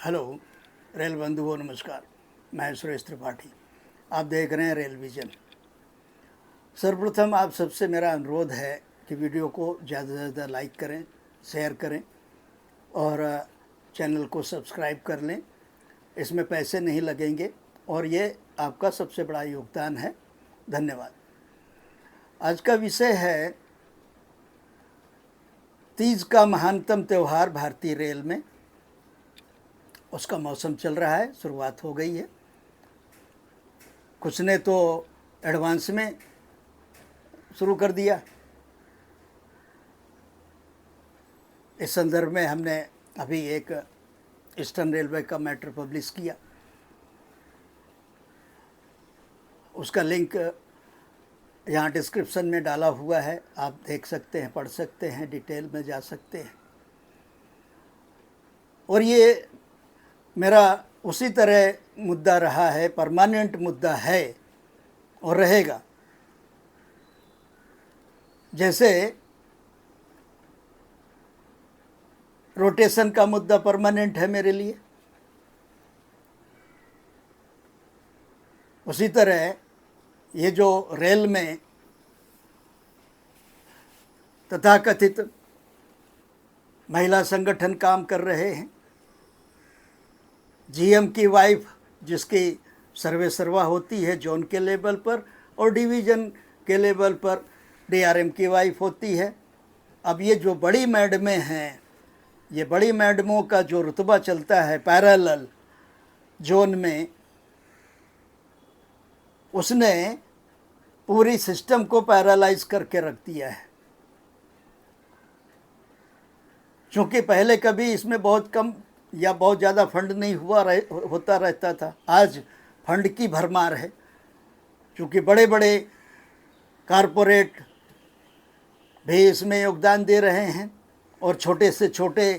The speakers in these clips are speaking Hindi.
हेलो रेल बंधुओं, नमस्कार। मैं सुरेश त्रिपाठी। आप देख रहे हैं रेल विजन। सर्वप्रथम आप सबसे मेरा अनुरोध है कि वीडियो को ज़्यादा से ज़्यादा लाइक करें, शेयर करें और चैनल को सब्सक्राइब कर लें। इसमें पैसे नहीं लगेंगे और ये आपका सबसे बड़ा योगदान है। धन्यवाद। आज का विषय है तीज का महानतम त्यौहार भारतीय रेल में। उसका मौसम चल रहा है, शुरुआत हो गई है। कुछ ने तो एडवांस में शुरू कर दिया। इस संदर्भ में हमने अभी एक ईस्टर्न रेलवे का मैटर पब्लिश किया। उसका लिंक यहाँ डिस्क्रिप्शन में डाला हुआ है, आप देख सकते हैं, पढ़ सकते हैं, डिटेल में जा सकते हैं। और ये मेरा उसी तरह मुद्दा रहा है, परमानेंट मुद्दा है और रहेगा। जैसे रोटेशन का मुद्दा परमानेंट है मेरे लिए, उसी तरह ये जो रेल में तथाकथित महिला संगठन काम कर रहे हैं, जीएम की वाइफ जिसकी सर्वे सर्वा होती है जोन के लेवल पर और डिवीज़न के लेवल पर डीआरएम की वाइफ होती है। अब ये जो बड़ी मैडमें हैं, ये बड़ी मैडमों का जो रुतबा चलता है पैरेलल जोन में, उसने पूरी सिस्टम को पैरालाइज करके रख दिया है। क्योंकि पहले कभी इसमें बहुत कम या बहुत ज़्यादा फंड नहीं होता रहता था। आज फंड की भरमार है, क्योंकि बड़े बड़े कारपोरेट भी इसमें योगदान दे रहे हैं और छोटे से छोटे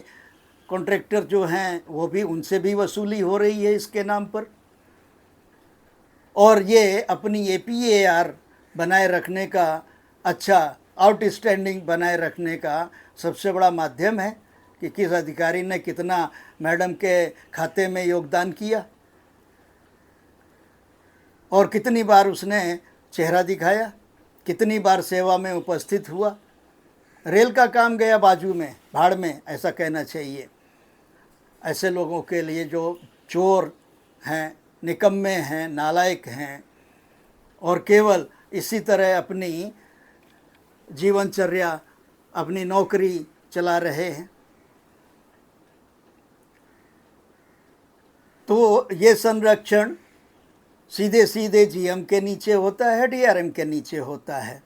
कॉन्ट्रैक्टर जो हैं वो भी, उनसे भी वसूली हो रही है इसके नाम पर। और ये अपनी एपीएआर बनाए रखने का, अच्छा आउटस्टैंडिंग बनाए रखने का सबसे बड़ा माध्यम है कि किस अधिकारी ने कितना मैडम के खाते में योगदान किया और कितनी बार उसने चेहरा दिखाया, कितनी बार सेवा में उपस्थित हुआ। रेल का काम गया बाजू में, भाड़ में, ऐसा कहना चाहिए। ऐसे लोगों के लिए जो चोर हैं, निकम्मे हैं, नालायक हैं और केवल इसी तरह अपनी जीवनचर्या, अपनी नौकरी चला रहे हैं। तो ये संरक्षण सीधे सीधे जीएम के नीचे होता है, डीआरएम के नीचे होता है।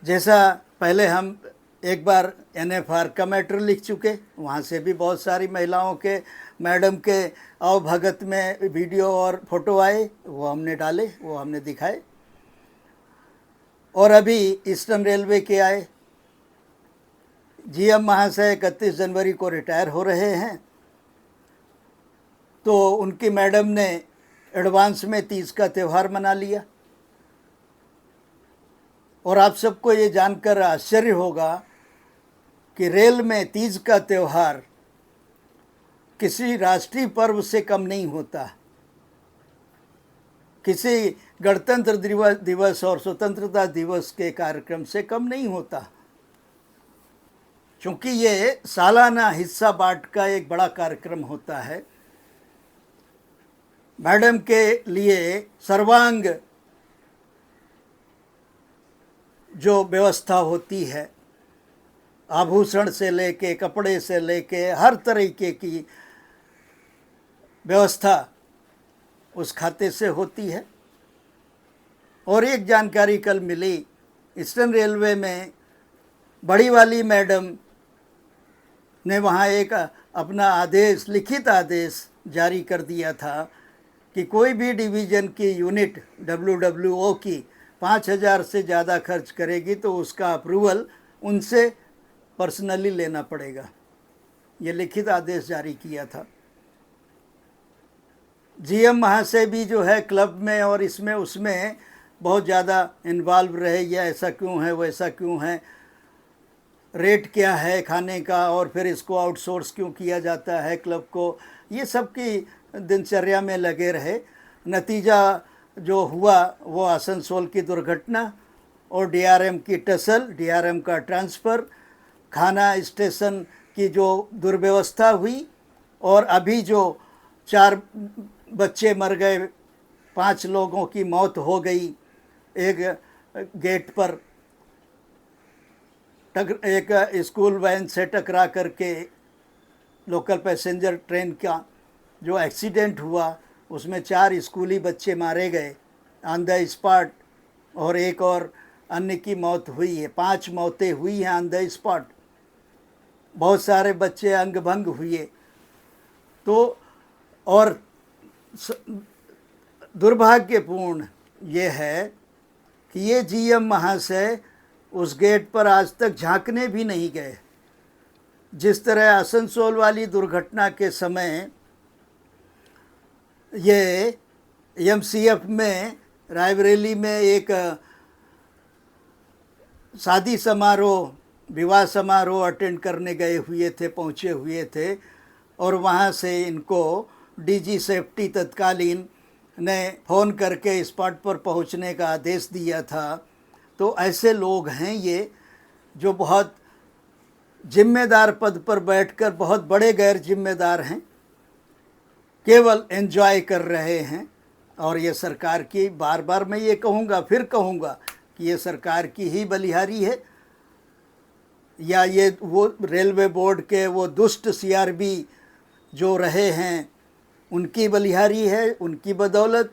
जैसा पहले हम एक बार एनएफआर का मैटर लिख चुके, वहाँ से भी बहुत सारी महिलाओं के, मैडम के अवभगत में वीडियो और फोटो आए, वो हमने डाले, वो हमने दिखाए। और अभी ईस्टर्न रेलवे के आए, जीएम महाशय 31 जनवरी को रिटायर हो रहे हैं, तो उनकी मैडम ने एडवांस में तीज का त्यौहार मना लिया। और आप सबको ये जानकर आश्चर्य होगा कि रेल में तीज का त्यौहार किसी राष्ट्रीय पर्व से कम नहीं होता, किसी गणतंत्र दिवस और स्वतंत्रता दिवस के कार्यक्रम से कम नहीं होता, क्योंकि ये सालाना हिस्सा बांट का एक बड़ा कार्यक्रम होता है। मैडम के लिए सर्वांग जो व्यवस्था होती है, आभूषण से लेके, कपड़े से लेके, हर तरीके की व्यवस्था उस खाते से होती है। और एक जानकारी कल मिली, ईस्टर्न रेलवे में बड़ी वाली मैडम ने वहाँ एक अपना आदेश, लिखित आदेश जारी कर दिया था कि कोई भी डिवीज़न की यूनिट WWO की 5,000 से ज़्यादा खर्च करेगी तो उसका अप्रूवल उनसे पर्सनली लेना पड़ेगा। ये लिखित आदेश जारी किया था। जीएम महाशय भी जो है क्लब में और इसमें उसमें बहुत ज़्यादा इन्वॉल्व रहे, या ऐसा क्यों है, वैसा क्यों है। रेट क्या है खाने का, और फिर इसको आउटसोर्स क्यों किया जाता है क्लब को, ये सब की दिनचर्या में लगे रहे। नतीजा जो हुआ वो आसनसोल की दुर्घटना और डीआरएम की टसल, डीआरएम का ट्रांसफ़र, खाना स्टेशन की जो दुर्व्यवस्था हुई, और अभी जो 4 बच्चे मर गए, 5 लोगों की मौत हो गई एक गेट पर एक स्कूल वैन से टकरा करके। लोकल पैसेंजर ट्रेन का जो एक्सीडेंट हुआ उसमें 4 स्कूली बच्चे मारे गए ऑन द स्पॉट, और एक और अन्य की मौत हुई है। 5 मौतें हुई हैं ऑन द स्पॉट। बहुत सारे बच्चे अंग भंग हुए। तो और दुर्भाग्यपूर्ण ये है कि ये जीएम महाशय उस गेट पर आज तक झांकने भी नहीं गए। जिस तरह आसनसोल वाली दुर्घटना के समय ये एमसीएफ में रायबरेली में एक शादी समारोह, विवाह समारोह अटेंड करने गए हुए थे, पहुँचे हुए थे, और वहाँ से इनको डीजी सेफ्टी तत्कालीन ने फ़ोन करके स्पॉट पर पहुँचने का आदेश दिया था। तो ऐसे लोग हैं ये जो बहुत जिम्मेदार पद पर बैठकर बहुत बड़े गैर जिम्मेदार हैं, केवल एंजॉय कर रहे हैं। और ये सरकार की, बार बार मैं ये कहूँगा, फिर कहूँगा कि ये सरकार की ही बलिहारी है, या ये वो रेलवे बोर्ड के वो दुष्ट सीआरबी जो रहे हैं उनकी बलिहारी है। उनकी बदौलत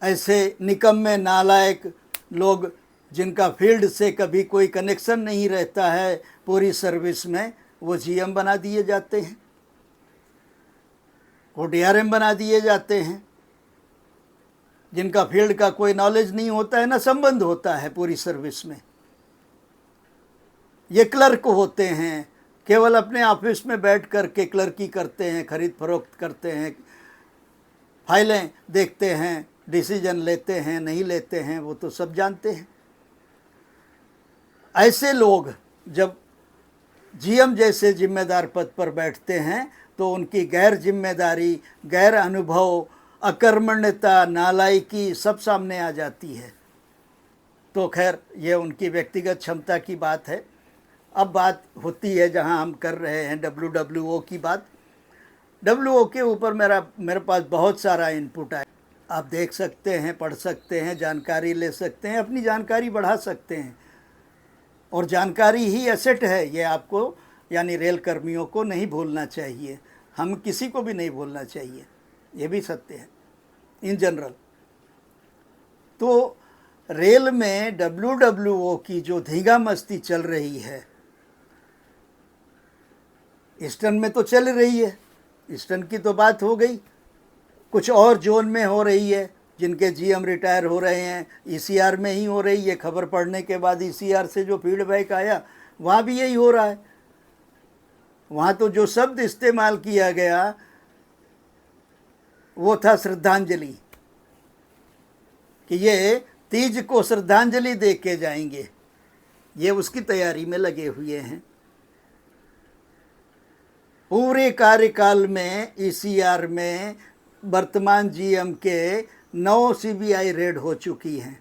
ऐसे निकम्मे नालायक लोग जिनका फील्ड से कभी कोई कनेक्शन नहीं रहता है पूरी सर्विस में, वो जीएम बना दिए जाते हैं, वो डीआरएम बना दिए जाते हैं। जिनका फील्ड का कोई नॉलेज नहीं होता है, ना संबंध होता है पूरी सर्विस में। ये क्लर्क होते हैं, केवल अपने ऑफिस में बैठ कर के क्लर्की करते हैं, खरीद फरोख्त करते हैं, फाइलें देखते हैं, डिसीजन लेते हैं नहीं लेते हैं, वो तो सब जानते हैं। ऐसे लोग जब जीएम जैसे जिम्मेदार पद पर बैठते हैं तो उनकी गैर जिम्मेदारी, गैर अनुभव, अकर्मण्यता, नालायकी सब सामने आ जाती है। तो खैर ये उनकी व्यक्तिगत क्षमता की बात है। अब बात होती है जहां हम कर रहे हैं WWO की बात। WO के ऊपर मेरे पास बहुत सारा इनपुट है। आप देख सकते हैं, पढ़ सकते हैं, जानकारी ले सकते हैं, अपनी जानकारी बढ़ा सकते हैं। और जानकारी ही एसेट है, ये आपको यानी रेल कर्मियों को नहीं भूलना चाहिए, हम किसी को भी नहीं भूलना चाहिए, ये भी सत्य है इन जनरल। तो रेल में WWO की जो धींगा मस्ती चल रही है, ईस्टर्न में तो चल रही है, ईस्टर्न की तो बात हो गई, कुछ और जोन में हो रही है जिनके जीएम रिटायर हो रहे हैं, ईसीआर में ही हो रही है। खबर पढ़ने के बाद ईसीआर से जो फीडबैक आया वहाँ भी यही हो रहा है। वहाँ तो जो शब्द इस्तेमाल किया गया वो था श्रद्धांजलि, कि ये तीज को श्रद्धांजलि दे के जाएंगे, ये उसकी तैयारी में लगे हुए हैं। पूरे कार्यकाल में ईसीआर में वर्तमान जीएम के 9 सीबीआई रेड हो चुकी हैं,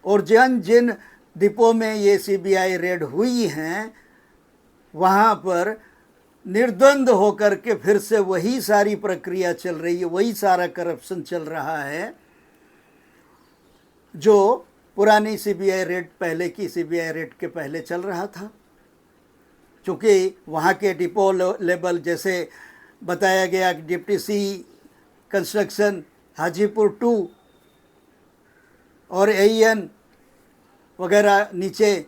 और जिन डिपो में ये सीबीआई रेड हुई हैं वहाँ पर निर्द्वंद होकर के फिर से वही सारी प्रक्रिया चल रही है, वही सारा करप्शन चल रहा है जो पुरानी सीबीआई रेड, पहले की सीबीआई रेड के पहले चल रहा था। चूँकि वहाँ के डिपो लेवल, जैसे बताया गया कि डिप्टी सी कंस्ट्रक्शन हाजीपुर 2 और AN वगैरह नीचे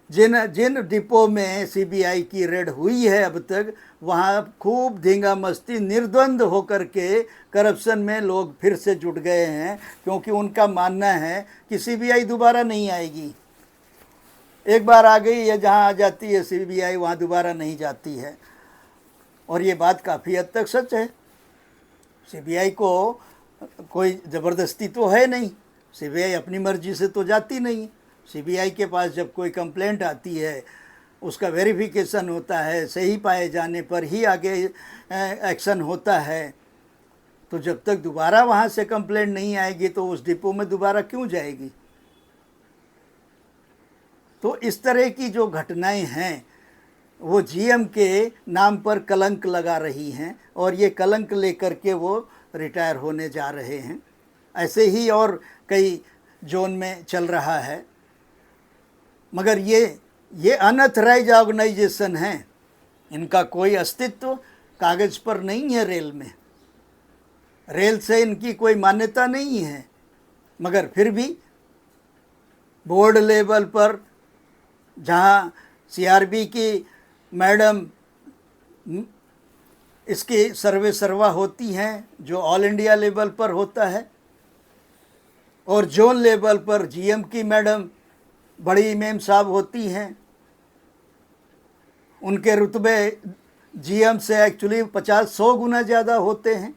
जिन डिपो में सीबीआई की रेड हुई है अब तक, वहाँ खूब धींगा मस्ती, निर्द्वंद होकर के करप्शन में लोग फिर से जुट गए हैं, क्योंकि उनका मानना है कि सीबीआई दोबारा नहीं आएगी। एक बार आ गई है, जहाँ आ जाती है सीबीआई वहाँ दोबारा नहीं जाती है। और ये बात काफ़ी हद तक सच है। सीबीआई को कोई ज़बरदस्ती तो है नहीं, सीबीआई अपनी मर्जी से तो जाती नहीं, सीबीआई के पास जब कोई कंप्लेंट आती है, उसका वेरिफिकेशन होता है, सही पाए जाने पर ही आगे एक्शन होता है। तो जब तक दोबारा वहाँ से कंप्लेंट नहीं आएगी तो उस डिपो में दोबारा क्यों जाएगी? तो इस तरह की जो घटनाएं हैं वो जीएम के नाम पर कलंक लगा रही हैं और ये कलंक लेकर के वो रिटायर होने जा रहे हैं। ऐसे ही और कई जोन में चल रहा है। मगर ये अनऑथराइज ऑर्गेनाइजेशन हैं, इनका कोई अस्तित्व कागज़ पर नहीं है। रेल से इनकी कोई मान्यता नहीं है, मगर फिर भी बोर्ड लेवल पर जहाँ सीआरबी की मैडम इसकी सर्वे सर्वा होती हैं, जो ऑल इंडिया लेवल पर होता है, और जोन लेवल पर जीएम की मैडम बड़ी मेम साहब होती हैं। उनके रुतबे जीएम से एक्चुअली 50-100 गुना ज़्यादा होते हैं,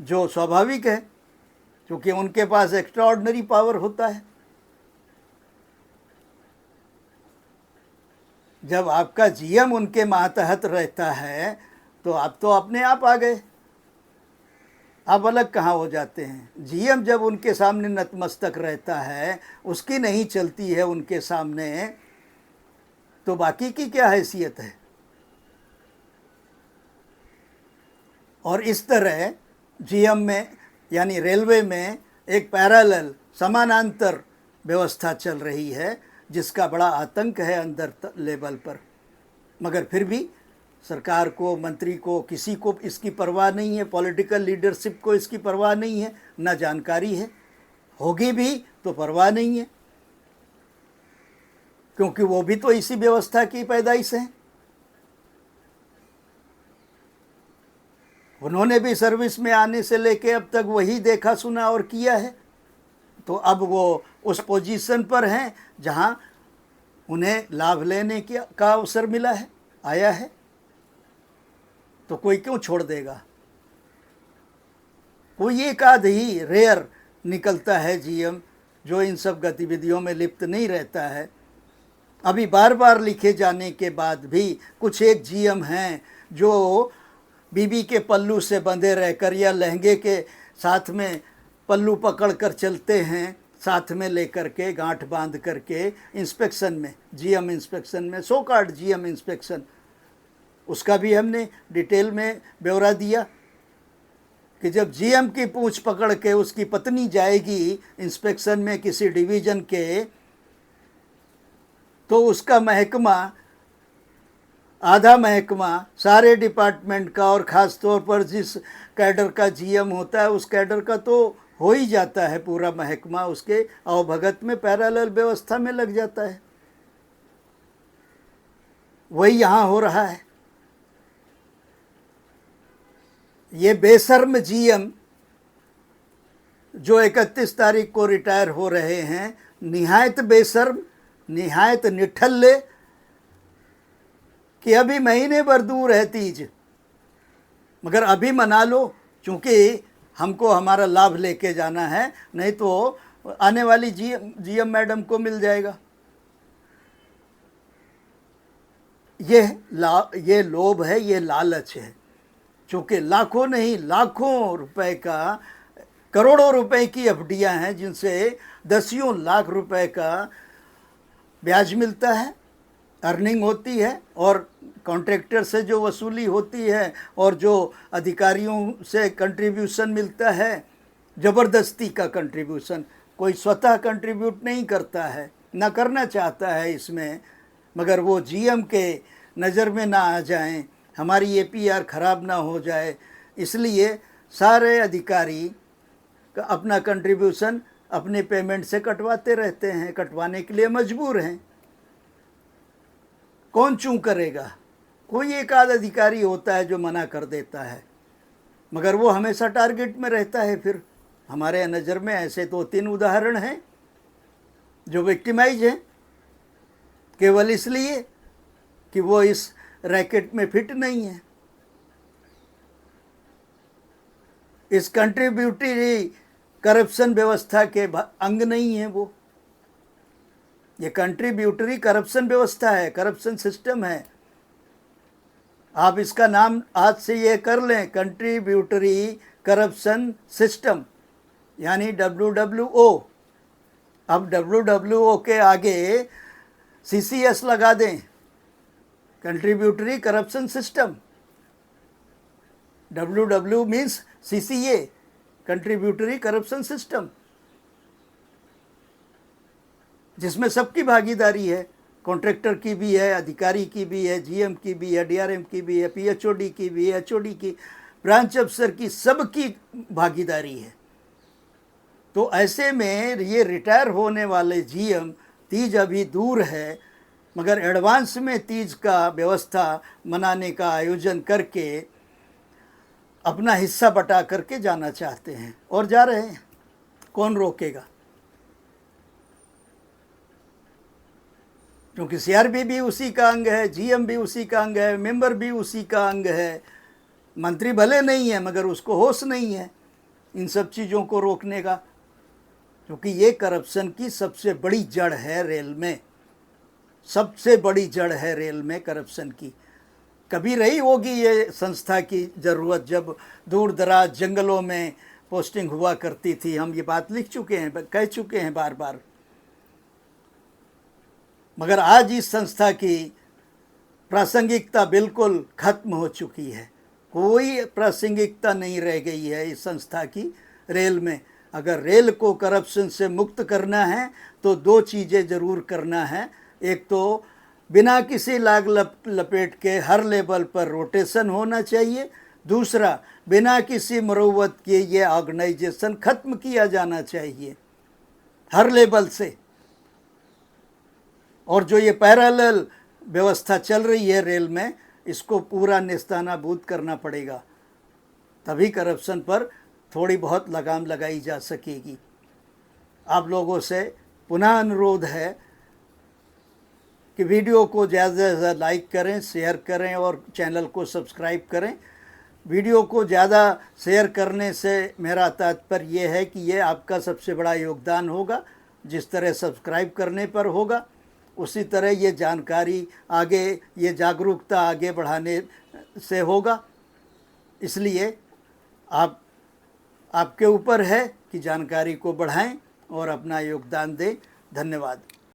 जो स्वाभाविक है क्योंकि उनके पास एक्स्ट्रा ऑर्डिनरी पावर होता है। जब आपका जीएम उनके मातहत रहता है तो आप तो अपने आप आ गए, आप अलग कहाँ हो जाते हैं। जीएम जब उनके सामने नतमस्तक रहता है, उसकी नहीं चलती है उनके सामने, तो बाकी की क्या हैसियत है। और इस तरह जीएम में यानी रेलवे में एक पैरेलल समानांतर व्यवस्था चल रही है जिसका बड़ा आतंक है अंदर लेवल पर। मगर फिर भी सरकार को, मंत्री को, किसी को इसकी परवाह नहीं है, पॉलिटिकल लीडरशिप को इसकी परवाह नहीं है, ना जानकारी है, होगी भी तो परवाह नहीं है, क्योंकि वो भी तो इसी व्यवस्था की पैदाइश है। उन्होंने भी सर्विस में आने से लेके अब तक वही देखा सुना और किया है। तो अब वो उस पोजीशन पर हैं जहां उन्हें लाभ लेने का अवसर मिला है, आया है, तो कोई क्यों छोड़ देगा। कोई एक आध ही रेयर निकलता है जीएम जो इन सब गतिविधियों में लिप्त नहीं रहता है। अभी बार बार लिखे जाने के बाद भी कुछ एक जीएम हैं जो बीबी के पल्लू से बंधे रहकर या लहंगे के साथ में पल्लू पकड़ कर चलते हैं, साथ में लेकर के गांठ बांध करके इंस्पेक्शन में, जीएम इंस्पेक्शन में, सो कॉल्ड जीएम इंस्पेक्शन, उसका भी हमने डिटेल में ब्यौरा दिया कि जब जीएम की पूंछ पकड़ के उसकी पत्नी जाएगी इंस्पेक्शन में किसी डिवीज़न के, तो उसका महकमा, आधा महकमा सारे डिपार्टमेंट का और ख़ास तौर पर जिस कैडर का जीएम होता है उस कैडर का तो हो ही जाता है, पूरा महकमा उसके अवभगत में पैरेलल व्यवस्था में लग जाता है। वही यहाँ हो रहा है। ये बेशर्म जीएम जो 31 तारीख को रिटायर हो रहे हैं, निहायत बेशर्म, निहायत निठल्ले, कि अभी महीने भर दूर है तीज, मगर अभी मना लो क्योंकि हमको हमारा लाभ लेके जाना है, नहीं तो आने वाली जीएम मैडम को मिल जाएगा। ये लोभ है, ये लालच है, क्योंकि लाखों नहीं लाखों रुपए का, करोड़ों रुपए की एफडियां हैं जिनसे दसियों लाख रुपए का ब्याज मिलता है, अर्निंग होती है, और कॉन्ट्रैक्टर से जो वसूली होती है और जो अधिकारियों से कंट्रीब्यूशन मिलता है, ज़बरदस्ती का कंट्रीब्यूशन, कोई स्वतः कंट्रीब्यूट नहीं करता है, ना करना चाहता है इसमें, मगर वो जीएम के नज़र में ना आ जाएं, हमारी एपीआर ख़राब ना हो जाए, इसलिए सारे अधिकारी अपना कंट्रीब्यूशन अपने पेमेंट से कटवाते रहते हैं, कटवाने के लिए मजबूर हैं। कौन चूं करेगा? कोई एक आध अधिकारी होता है जो मना कर देता है, मगर वो हमेशा टारगेट में रहता है। फिर हमारे नज़र में ऐसे 2-3 उदाहरण हैं जो विक्टिमाइज हैं केवल इसलिए कि वो इस रैकेट में फिट नहीं है, इस कंट्रीब्यूटरी करप्शन व्यवस्था के अंग नहीं है वो। ये कंट्रीब्यूटरी करप्शन व्यवस्था है, करप्शन सिस्टम है। आप इसका नाम आज से ये कर लें, कंट्रीब्यूटरी करप्शन सिस्टम, यानी WWO। अब WWO के आगे CCS लगा दें, contributory corruption system. WW means CCA, contributory corruption system, जिसमें सबकी भागीदारी है, कॉन्ट्रैक्टर की भी है, अधिकारी की भी है, GM की भी है, DRM की भी है, PHOD की भी है, HOD की, ब्रांच अफसर की, सबकी भागीदारी है। तो ऐसे में ये रिटायर होने वाले GM, तीज अभी दूर है, मगर एडवांस में तीज का व्यवस्था मनाने का आयोजन करके अपना हिस्सा बटा करके जाना चाहते हैं, और जा रहे हैं, कौन रोकेगा? क्योंकि CRB भी उसी का अंग है, GM भी उसी का अंग है, मेंबर भी उसी का अंग है। मंत्री भले नहीं है, मगर उसको होश नहीं है इन सब चीज़ों को रोकने का, क्योंकि ये करप्शन की सबसे बड़ी जड़ है रेल में, सबसे बड़ी जड़ है रेल में करप्शन की। कभी रही होगी ये संस्था की ज़रूरत, जब दूर दराज जंगलों में पोस्टिंग हुआ करती थी। हम ये बात लिख चुके हैं, कह चुके हैं बार बार। मगर आज इस संस्था की प्रासंगिकता बिल्कुल खत्म हो चुकी है, कोई प्रासंगिकता नहीं रह गई है इस संस्था की रेल में। अगर रेल को करप्शन से मुक्त करना है तो दो चीज़ें ज़रूर करना है। एक तो बिना किसी लाग लपेट के हर लेवल पर रोटेशन होना चाहिए। दूसरा, बिना किसी मरम्मत के ये ऑर्गेनाइजेशन ख़त्म किया जाना चाहिए हर लेवल से। और जो ये पैरेलल व्यवस्था चल रही है रेल में, इसको पूरा नेस्तनाबूद करना पड़ेगा, तभी करप्शन पर थोड़ी बहुत लगाम लगाई जा सकेगी। आप लोगों से पुनः अनुरोध है कि वीडियो को ज़्यादा से ज़्यादा लाइक करें, शेयर करें और चैनल को सब्सक्राइब करें। वीडियो को ज़्यादा शेयर करने से मेरा तात्पर्य ये है कि ये आपका सबसे बड़ा योगदान होगा। जिस तरह सब्सक्राइब करने पर होगा, उसी तरह ये जानकारी आगे, ये जागरूकता आगे बढ़ाने से होगा। इसलिए आपके ऊपर है कि जानकारी को बढ़ाएं और अपना योगदान दें। धन्यवाद।